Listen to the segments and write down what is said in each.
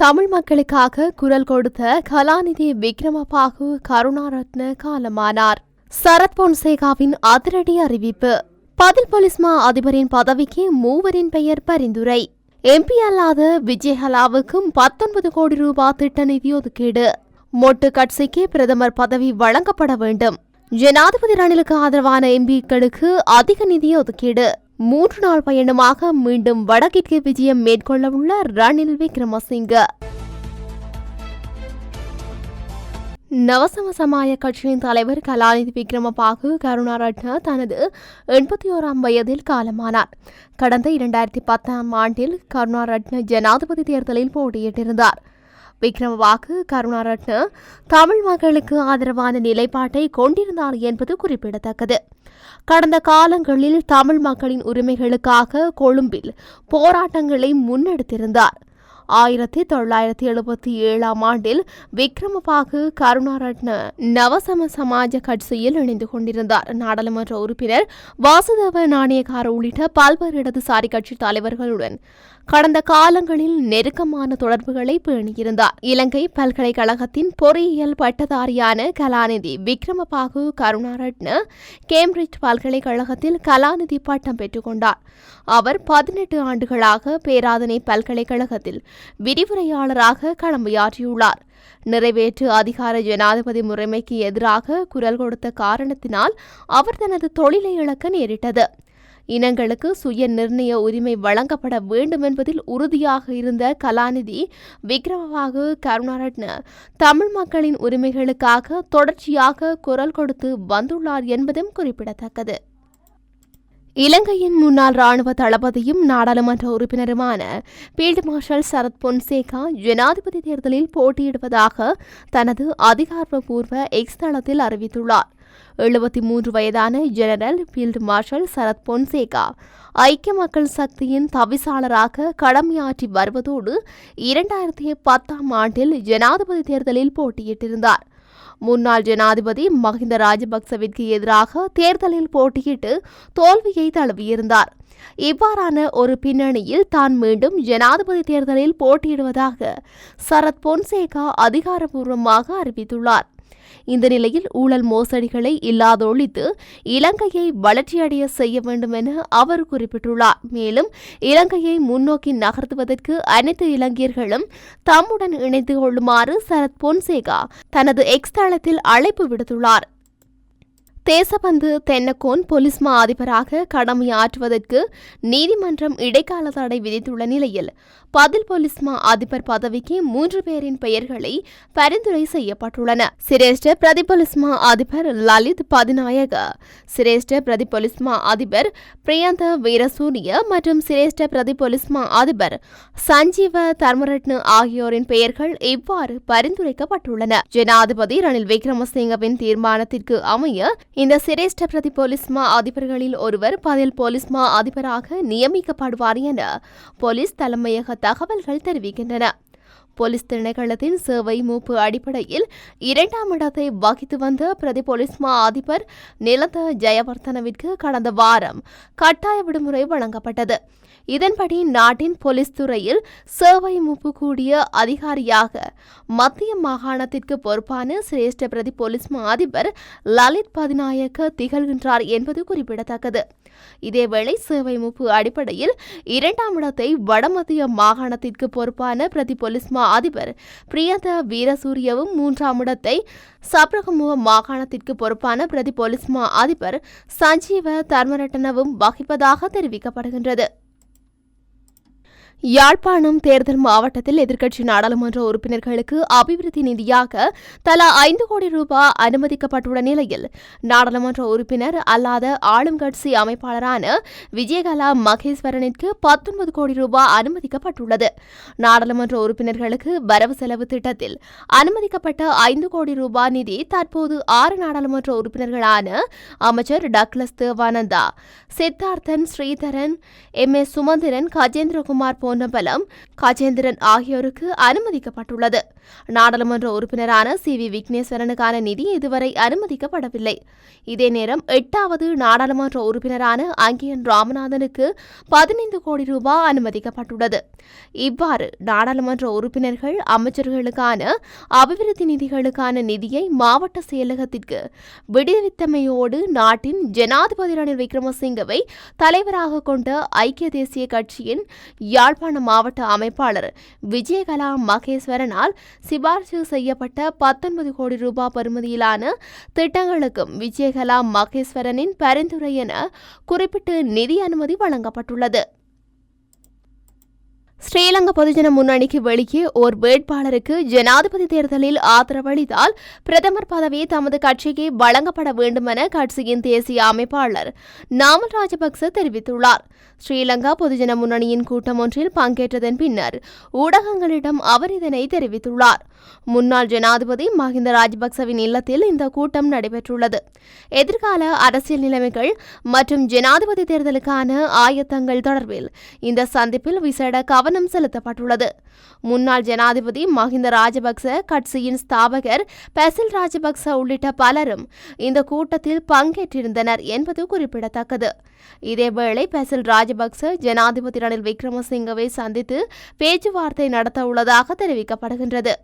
தமிழ் மக்களுக்காக குரல் கொடுத்த கலாநிதி விக்ரமபாகு கருணாரத்ன காலமானார். சரத் பொன்சேகாவின் அதிரடி அறிவிப்பு. பதில் போலீஸ் மா அதிபரின் பதவிக்கு 3 பெயர் பரிந்துரை. எம்பி அல்லாத விஜயகலாவுக்கும் 19 கோடி ரூபாய் திட்ட நிதி ஒதுக்கீடு. மொட்டு கட்சிக்கு பிரதமர் பதவி வழங்கப்பட வேண்டும். ஜனாதிபதி ரணிலுக்கு ஆதரவான எம்பிக்களுக்கு அதிக நிதி ஒதுக்கீடு. 3 நாள் பயணமாக மீண்டும் வடகிற்கு விஜயம் மேற்கொள்ள உள்ள ரணில் விக்ரமசிங்க. நவசம சமாய கட்சியின் தலைவர் கலாநிதி விக்ரமபாகு கருணாரத்ன தனது 81ஆம் வயதில் காலமானார். கடந்த 2010ஆம் ஆண்டில் கருணாரத்ன ஜனாதிபதி தேர்தலில் போட்டியிட்டிருந்தார். விக்ரமபாகு கருணாரத்ன தமிழ் மக்களுக்கு ஆதரவான நிலைப்பாட்டை கொண்டிருந்தார் என்பது குறிப்பிடத்தக்கது. கடந்த காலங்களில் தமிழ் மக்களின் உரிமைகளுக்காக கொழும்பில் போராட்டங்களை முன்னெடுத்திருந்தார். 1977ஆம் ஆண்டில் விக்ரமபாகு கருணாரத்ன நவசம சமாஜ கட்சியில் இணைந்து கொண்டிருந்தார். நாடாளுமன்ற உறுப்பினர் வாசுதேவ நாணயக்கார உள்ளிட்ட பல்வேறு இடதுசாரி கட்சி தலைவர்களுடன் கடந்த காலங்களில் நெருக்கமான தொடர்புகளை பேணியிருந்தார். இலங்கை பல்கலைக்கழகத்தின் பொறியியல் பட்டதாரியான கலாநிதி விக்ரமபாகு கருணாரத்ன கேம்பிரிட்ஜ் பல்கலைக்கழகத்தில் கலாநிதி பட்டம் பெற்றுக் கொண்டார். அவர் 18 ஆண்டுகளாக பேராதனை பல்கலைக்கழகத்தில் விரிவுரையாளராக கடமையாற்றியுள்ளார். நிறைவேற்று அதிகார ஜனாதிபதி முறைமைக்கு எதிராக குரல் கொடுத்த காரணத்தினால் அவர் தனது தொழிலை இழக்க நேரிட்டது. இனங்களுக்கு சுய நிர்ணய உரிமை வழங்கப்பட வேண்டும் என்பதில் உறுதியாக இருந்த கலாநிதி விக்ரமபாகு கருணாரத்ன தமிழ் மக்களின் உரிமைகளுக்காக தொடர்ச்சியாக குரல் கொடுத்து வந்துள்ளார் என்பதும் குறிப்பிடத்தக்கது. இலங்கையின் முன்னாள் ராணுவ தளபதியும் நாடாளுமன்ற உறுப்பினருமான பீல்டு மார்ஷல் சரத் பொன்சேகா ஜனாதிபதி தேர்தலில் போட்டியிடுவதாக தனது அதிகாரப்பூர்வ எக்ஸ் தளத்தில் அறிவித்துள்ளார். 73 வயதான general field marshal Sarath Fonseka ஐக்கிய மக்கள் சக்தியின் தவிசாளராக கடமையாற்றி வருவதோடு 2010ஆம் ஆண்டில் ஜனாதிபதி தேர்தலில் போட்டியிட்டிருந்தார். முன்னாள் ஜனாதிபதி மஹிந்த ராஜபக்சவிற்கு எதிராக தேர்தலில் போட்டியிட்டு தோல்வியை தழுவியிருந்தார். இவ்வாறான ஒரு பின்னணியில் தான் மீண்டும் ஜனாதிபதி தேர்தலில் போட்டியிடுவதாக சரத் பொன்சேகா அதிகாரப்பூர்வமாக அறிவித்துள்ளார். இந்த நிலையில் ஊழல் மோசடிகளை இல்லாதொழித்து இலங்கையை வளர்ச்சியடைய செய்ய வேண்டும் என அவர் குறிப்பிட்டுள்ளார். மேலும் இலங்கையை முன்னோக்கி நகர்த்துவதற்கு அனைத்து இலங்கையர்களும் தம்முடன் இணைந்து கொள்ளுமாறு சரத் பொன்சேகா தனது எக்ஸ் தளத்தில் அழைப்பு விடுத்துள்ளார். தேசபந்து தென்னக்கோன் போலீஸ் மா அதிபராக கடமையாற்றுவதற்கு நீதிமன்றம் இடைக்கால தடை விதித்துள்ள நிலையில் பதில் போலீஸ் மா அதிபர் பதவிக்கு 3 பேரின் பெயர்களை பரிந்துரை செய்யப்பட்டுள்ளன. சிரேஷ்ட பிரதி போலீஸ் மா அதிபர் லலித் பதிநாயக, சிரேஷ்ட பிரதி போலீஸ் மா அதிபர் பிரியந்த வீரசூரிய மற்றும் சிரேஷ்ட பிரதி போலீஸ் மா அதிபர் சஞ்சீவ தர்மரட்ன ஆகியோரின் பெயர்கள் இவ்வாறு பரிந்துரைக்கப்பட்டுள்ளன. ஜனாதிபதி ரணில் விக்ரமசிங்கவின் தீர்மானத்திற்கு அமைய இந்த சிரேஷ்ட பிரதி போலீஸ் மா அதிபர்களில் ஒருவர் பதில் போலீஸ் மா அதிபராக நியமிக்கப்படுவார் என போலீஸ் தலைமையக தகவல்கள் தெரிவிக்கின்றன. போலீஸ் திணைக்களத்தின் சேவை மூப்பு அடிப்படையில் 2ஆம் இடத்தை வகித்து வந்த பிரதி போலீஸ் மா அதிபர் நிலந்த ஜெயவர்தனவிற்கு கடந்த வாரம் கட்டாய விடுமுறை வழங்கப்பட்டது. இதன்படி நாட்டின் போலீஸ் துறையில் சேவை மூப்பு கூடிய அதிகாரியாக மத்திய மாகாணத்திற்கு பொறுப்பான சிரேஷ்ட பிரதி போலீஸ் மா அதிபர் லலித் பதிநாயக்க திகழ்கின்றார் என்பது குறிப்பிடத்தக்கது. இதேவேளை சேவை மூப்பு அடிப்படையில் 2ஆம் இடத்தை வடமத்திய மாகாணத்திற்கு பொறுப்பான பிரதி போலீஸ் மா அதிபர் பிரியந்த வீரசூரியவும் 3ஆம் இடத்தை சப்ரகமுவ மாகாணத்திற்கு பொறுப்பான பிரதி போலீஸ் மா அதிபர் சஞ்சீவ தர்மரட்னவும் வகிப்பதாக தெரிவிக்கப்படுகின்றது. யாழ்ப்பாணம் தேர்தல் மாவட்டத்தில் எதிர்க்கட்சி நாடாளுமன்ற உறுப்பினர்களுக்கு அபிவிருத்தி நிதியாக தலா 5 கோடி ரூபாய் அனுமதிக்கப்பட்டுள்ள நிலையில் நாடாளுமன்ற உறுப்பினர் அல்லாத ஆளும் கட்சி அமைப்பாளரான விஜயகலா மகேஸ்வரனிற்கு 19 கோடி ரூபாய் அனுமதிக்கப்பட்டுள்ளது. நாடாளுமன்ற உறுப்பினர்களுக்கு வரவு செலவு திட்டத்தில் அனுமதிக்கப்பட்ட 5 கோடி ரூபாய் நிதி தற்போது 6 நாடாளுமன்ற உறுப்பினர்களான அமைச்சர் டக்ளஸ் தேவானந்தா, சித்தார்த்தன், ஸ்ரீதரன், எம்.ஏ. சுமந்திரன், கஜேந்திரகுமார் பொன்னம்பலம், கஜேந்திரன் ஆகியோருக்கு அனுமதிக்கப்பட்டுள்ளது. நாடாளுமன்ற உறுப்பினரான சி.வி. விக்னேஸ்வரனுக்கான நிதி இதுவரை அனுமதிக்கப்படவில்லை. இதே நேரம் 8வது நாடாளுமன்ற உறுப்பினரான அங்கேயன் ராமநாதனுக்கு 15 கோடி ரூபாய் அனுமதிக்கப்பட்டுள்ளது. இவ்வாறு நாடாளுமன்ற உறுப்பினர்கள் அமைச்சர்களுக்கான அபிவிருத்தி நிதிகளுக்கான நிதியை மாவட்ட செயலகத்திற்கு விடுவித்தமையோடு நாட்டின் ஜனாதிபதி ரணில் விக்ரமசிங்கவை தலைவராக கொண்ட ஐக்கிய தேசிய கட்சியின் யாழ்ப்பாண மாவட்ட அமைப்பாளர் விஜயகலா மகேஸ்வரனால் சிபார்சு செய்யப்பட்ட 19 கோடி ரூபாய் பெறுமதியிலான திட்டங்களுக்கும் விஜயகலா மகேஸ்வரனின் பரிந்துரை என குறிப்பிட்டு நிதி அனுமதி வழங்கப்பட்டுள்ளது. ஸ்ரீலங்கா பொதுஜன முன்னணிக்கு வெளியே ஓர் வேட்பாளருக்கு ஜனாதிபதி தேர்தலில் ஆதரவளித்தால் பிரதமர் பதவி தமது கட்சிக்கு வழங்கப்பட வேண்டுமென கட்சியின் தேசிய அமைப்பாளர் நாமல் ராஜபக்ச தெரிவித்துள்ளார். ஸ்ரீலங்கா பொதுஜன முன்னணியின் கூட்டம் ஒன்றில் பங்கேற்றதன் பின்னர் ஊடகங்களிடம் அவர் இதனை தெரிவித்துள்ளார். முன்னாள் ஜனாதிபதி மஹிந்த ராஜபக்சவின் இல்லத்தில் இந்த கூட்டம் நடைபெற்றுள்ளது. எதிர்கால அரசியல் நிலைமைகள் மற்றும் ஜனாதிபதி தேர்தலுக்கான ஆயத்தங்கள் தொடர்பில் இந்த சந்திப்பில் விசேட கவனம் செலுத்தப்பட்டுள்ளது. முன்னாள் ஜனாதிபதி மஹிந்த ராஜபக்ச, கட்சியின் ஸ்தாபகர் பெசில் ராஜபக்ச உள்ளிட்ட பலரும் இந்த கூட்டத்தில் பங்கேற்றிருந்தனர் என்பது குறிப்பிடத்தக்கது. இதேவேளை பெசில் ராஜபக்ச ஜனாதிபதி ரணில் விக்ரமசிங்கவை சந்தித்து பேச்சுவார்த்தை நடத்த உள்ளதாக தெரிவிக்கப்படுகின்றது.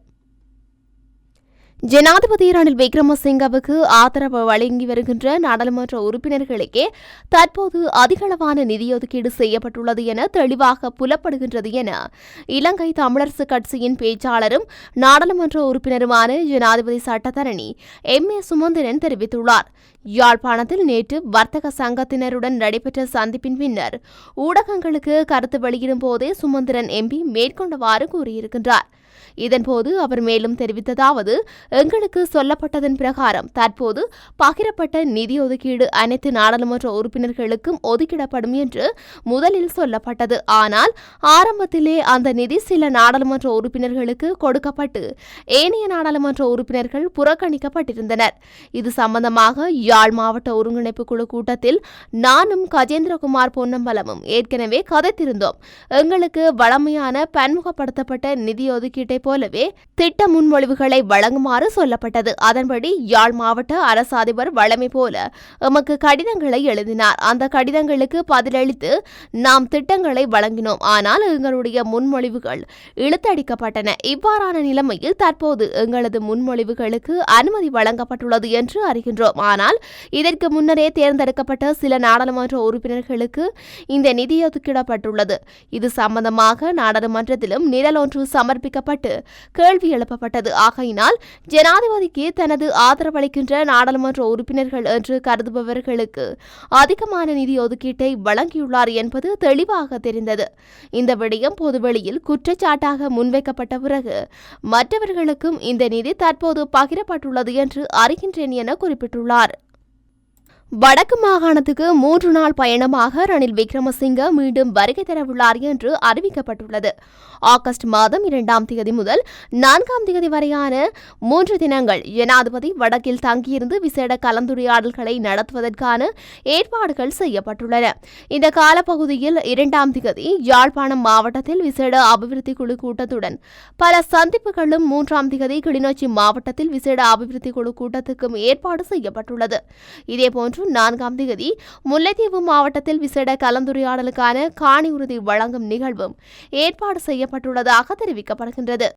ஜனாதிபதி ரணில் விக்ரமசிங்கவுக்கு ஆதரவு வழங்கி வருகின்ற நாடாளுமன்ற உறுப்பினர்களுக்கே தற்போது அதிகளவான நிதி ஒதுக்கீடு செய்யப்பட்டுள்ளது என தெளிவாக புலப்படுகின்றது என இலங்கை தமிழரசு கட்சியின் பேச்சாளரும் நாடாளுமன்ற உறுப்பினருமான ஜனாதிபதி சட்டத்தரணி M.A. சுமந்திரன் தெரிவித்துள்ளார். யாழ்ப்பாணத்தில் நேற்று வர்த்தக சங்கத்தினருடன் நடைபெற்ற சந்திப்பின் பின்னர் ஊடகங்களுக்கு கருத்து வெளியிடும் போதே சுமந்திரன் எம்பி மேற்கொண்டவாறு கூறியிருக்கின்றார். இதன்போது அவர் மேலும் தெரிவித்ததாவது, எங்களுக்கு சொல்லப்பட்டதன் பிரகாரம் தற்போது பகிரப்பட்ட நிதி ஒதுக்கீடு அனைத்து நாடாளுமன்ற உறுப்பினர்களுக்கும் ஒதுக்கிடப்படும் என்று முதலில் சொல்லப்பட்டது. ஆனால் ஆரம்பத்திலே அந்த நிதி சில நாடாளுமன்ற உறுப்பினர்களுக்கு கொடுக்கப்பட்டு ஏனைய நாடாளுமன்ற உறுப்பினர்கள் புறக்கணிக்கப்பட்டிருந்தனர். இது சம்பந்தமாக யாழ் மாவட்ட ஒருங்கிணைப்பு குழு கூட்டத்தில் நானும் கஜேந்திரகுமார் பொன்னம்பலமும் ஏற்கனவே கதைத்திருந்தோம். எங்களுக்கு வழமையான பன்முகப்படுத்தப்பட்ட நிதி ஒதுக்கீட்டை போலவே திட்ட முன்மொழிவுகளை வழங்குமாறு சொல்லப்பட்டது. அதன்படி யாழ் மாவட்ட அரசு அதிபர் வழமை போல எமக்கு கடிதங்களை எழுதினார். அந்த கடிதங்களுக்கு பதிலளித்து நாம் திட்டங்களை வழங்கினோம். ஆனால் எங்களுடைய முன்மொழிவுகள் இழுத்தடிக்கப்பட்டன. இவ்வாறான நிலைமையில் தற்போது எங்களது முன்மொழிவுகளுக்கு அனுமதி வழங்கப்பட்டுள்ளது என்று அறிகின்றோம். ஆனால் இதற்கு முன்னரே தேர்ந்தெடுக்கப்பட்ட சில நாடாளுமன்ற உறுப்பினர்களுக்கு இந்த நிதி ஒதுக்கிடப்பட்டுள்ளது. இது சம்பந்தமாக நாடாளுமன்றத்திலும் நிரல் ஒன்று சமர்ப்பிக்கப்பட்டு கேள்வி எழுப்பப்பட்டது. ஆகையினால் ஜனாதிபதிக்கு தனது ஆதரவளிக்கின்ற நாடாளுமன்ற உறுப்பினர்கள் என்று கருதுபவர்களுக்கு அதிகமான நிதி ஒதுக்கீட்டை வழங்கியுள்ளார் என்பது தெளிவாக தெரிந்தது. இந்த விடயம் பொதுவெளியில் குற்றச்சாட்டாக முன்வைக்கப்பட்ட பிறகு மற்றவர்களுக்கும் இந்த நிதி தற்போது பகிரப்பட்டுள்ளது என்று அறிகின்றேன் என குறிப்பிட்டுள்ளார். வடக்கு மாகாணத்துக்கு 3 நாள் பயணமாக ரணில் விக்ரமசிங்க மீண்டும் வருகை தரவுள்ளார் என்று அறிவிக்கப்பட்டுள்ளது. ஆகஸ்ட் மாதம் 2ஆம் தேதி முதல் 4ஆம் தேதி வரையான 3 தினங்கள் ஜனாதிபதி வடக்கில் தங்கியிருந்து விசேட கலந்துரையாடல்களை நடத்துவதற்கான ஏற்பாடுகள் செய்யப்பட்டுள்ளன. இந்த காலப்பகுதியில் 2ஆம் தேதி யாழ்ப்பாணம் மாவட்டத்தில் விசேட அபிவிருத்தி குழு கூட்டத்துடன் பல சந்திப்புகளும், 3ஆம் தேதி கிளிநொச்சி மாவட்டத்தில் விசேட அபிவிருத்தி குழு கூட்டத்துக்கும் ஏற்பாடு செய்யப்பட்டுள்ளது. இதேபோன்று 4ஆம் தேதி முல்லைத்தீவு மாவட்டத்தில் விசேட கலந்துரையாடலுக்கான காணி உறுதி வழங்கும் நிகழ்வும் ஏற்பாடு செய்யப்பட்டுள்ளதாக தெரிவிக்கப்படுகின்றது.